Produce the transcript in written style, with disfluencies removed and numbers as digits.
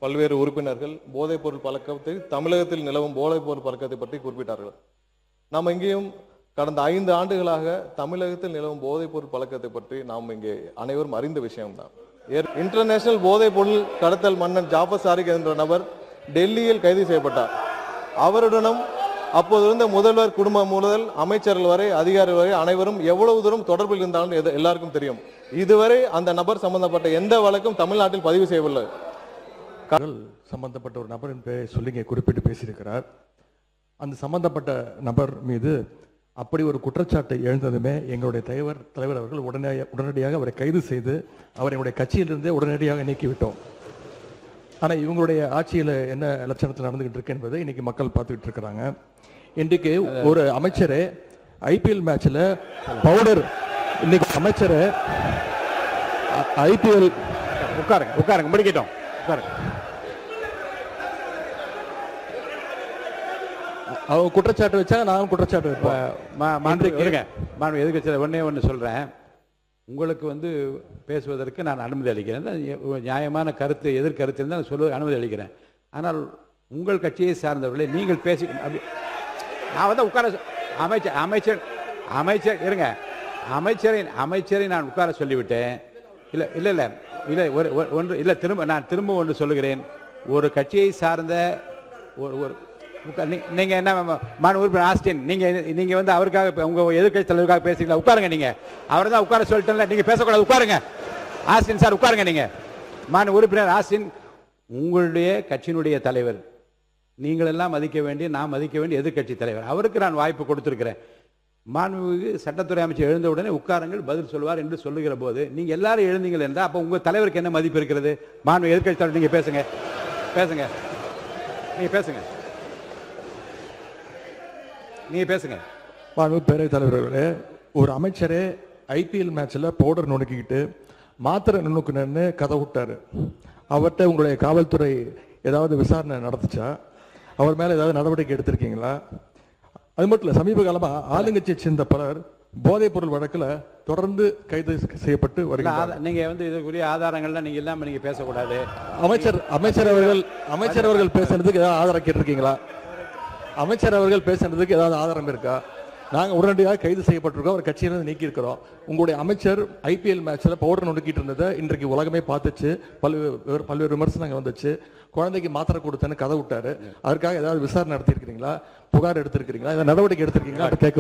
பல்வேறு உறுப்பினர்கள் போதைப் பொருள் பழக்கத்தை தமிழகத்தில் நிலவும் போதைப் பொருள் பழக்கத்தை பற்றி குறிப்பிட்டார்கள். நாம் இங்கேயும் கடந்த 5 ஆண்டுகளாக தமிழகத்தில் நிலவும் போதைப் பொருள் பழக்கத்தை பற்றி நாம் இங்கே அனைவரும் அறிந்த விஷயம்தான். இன்டர்நேஷனல் போதைப் பொருள் கடத்தல் மன்னன் ஜாஃபர் சாரிக் என்ற நபர் டெல்லியில் கைது செய்யப்பட்டார். அவருடனும் அப்போது இருந்த முதல்வர் குடும்பம் முதல் அமைச்சர்கள் வரை அதிகாரிகள் வரை அனைவரும் எவ்வளவு தூரம் தொடர்பில் இருந்தாலும் எல்லாருக்கும் தெரியும். இதுவரை அந்த நபர் சம்பந்தப்பட்ட எந்த வழக்கும் தமிழ்நாட்டில் பதிவு செய்யவில்லை. சம்பந்தப்பட்ட ஒரு நபரின் பெயரை சொல்லி குறிப்பிட்டு பேசியிருக்கிறார். அந்த சம்பந்தப்பட்ட நபர் மீது அப்படி ஒரு குற்றச்சாட்டை எழுந்ததுமே எங்களுடைய தலைவர் அவர்கள் உடனடியாக அவரை கைது செய்து அவரை எங்களுடைய கட்சியிலிருந்தே உடனடியாக நீக்கிவிட்டோம். ஆனால் இவங்களுடைய ஆட்சியில் என்ன லட்சணத்தில் நடந்துகிட்டு இருக்கு என்பதை இன்னைக்கு மக்கள் பார்த்துக்கிட்டு இருக்கிறாங்க. இன்றைக்கு ஒரு அமைச்சரே ஐபிஎல் மேட்ச்ல பவுடர், இன்னைக்கு அமைச்சரை ஐபிஎல் உட்காருங்க முடிக்கிட்டோம் உட்காருங்க. அவங்க குற்றச்சாட்டு வச்சா நான் குற்றச்சாட்டு வைப்பேன். எதுக்கு ஒன்னே ஒன்று சொல்றேன். உங்களுக்கு பேசுவதற்கு நான் அனுமதி அளிக்கிறேன். நியாயமான கருத்து எதிர்கருத்து இருந்தால் நான் சொல்ல அனுமதி அளிக்கிறேன். ஆனால் உங்கள் கட்சியை சார்ந்தவர்களே நீங்கள் பேசி நான் உட்கார அமைச்சர் இருங்க, அமைச்சரை நான் உட்கார சொல்லிவிட்டேன். இல்லை நான் திரும்ப ஒன்று சொல்லுகிறேன். ஒரு கட்சியை சார்ந்த ஒரு நீங்க என்ன உறுப்பினர் ஆஸ்டின், நீங்க அவருக்காக உங்க எதிர்கட்சி தலைவருக்காக பேசுறீங்களா? உட்காருங்க. நீங்க அவர் தான் உட்கார சொல்லிட்டேன்ல, நீங்க பேசக்கூடாது. உட்காருங்க ஆஸ்டின் சார், உட்காருங்க. நீங்க உறுப்பினர் ஆஸ்டின் உங்களுடைய கட்சியினுடைய தலைவர், நீங்கள் எல்லாம் மதிக்க வேண்டிய, நான் மதிக்க வேண்டிய எதிர்கட்சி தலைவர், அவருக்கு நான் வாய்ப்பு கொடுத்திருக்கிறேன். மாண்புமிகு சட்டத்துறை அமைச்சர் எழுந்த உடனே உட்காருங்கள், பதில் சொல்வார் என்று சொல்லுகிற போது நீங்க எல்லாரும் எழுந்தீங்கள் என்றால் அப்ப உங்க தலைவருக்கு என்ன மதிப்பு இருக்கிறது? மாண்பு எதிர்கட்சி தலைவர், நீங்க பேசுங்க நீங்க பேசுங்க. மாண்பு பேரவைத் தலைவர்களே, ஒரு அமைச்சரே ஐபிஎல் மேட்ச்ல பவுடர் நுணுக்கிக்கிட்டு மாத்திரை நுணுக்குன்னு கதை விட்டாரு. அவர்கிட்ட உங்களுடைய காவல்துறை ஏதாவது விசாரணை நடத்துச்சா? அவர் மேல ஏதாவது நடவடிக்கை எடுத்திருக்கீங்களா? அது மட்டும் இல்ல, சமீப காலமா ஆளுங்கட்சியை சேர்ந்த பலர் போதைப் பொருள் வழக்குல தொடர்ந்து கைது செய்யப்பட்டு வருகிறார். நீங்க இதுக்குரிய ஆதாரங்கள்லாம் நீங்க இல்லாம நீங்க பேசக்கூடாது. அமைச்சர் அவர்கள் பேசுறதுக்கு ஏதாவது ஆதாரம் கேட்டிருக்கீங்களா? அமைச்சர் அவர்கள் பேசுறதுக்கு ஏதாவது ஆதாரம் இருக்கா? நாங்கள் உடனடியாக கைது செய்யப்பட்டிருக்கோம், ஒரு கட்சியிலிருந்து நீக்கி இருக்கிறோம். உங்களுடைய அமைச்சர் ஐபிஎல் மேட்ச்ல பவுடர் நொடுக்கிட்டு இருந்ததை இன்றைக்கு உலகமே பார்த்துச்சு, பல்வேறு விமர்சனங்கள் வந்துச்சு. குழந்தைக்கு மாத்திரை கொடுத்தேன்னு கதை விட்டாரு. அதற்காக ஏதாவது விசாரணை நடத்திருக்கிறீங்களா? புகார் எடுத்திருக்கிறீங்களா? ஏதாவது நடவடிக்கை எடுத்திருக்கீங்களா? கேட்க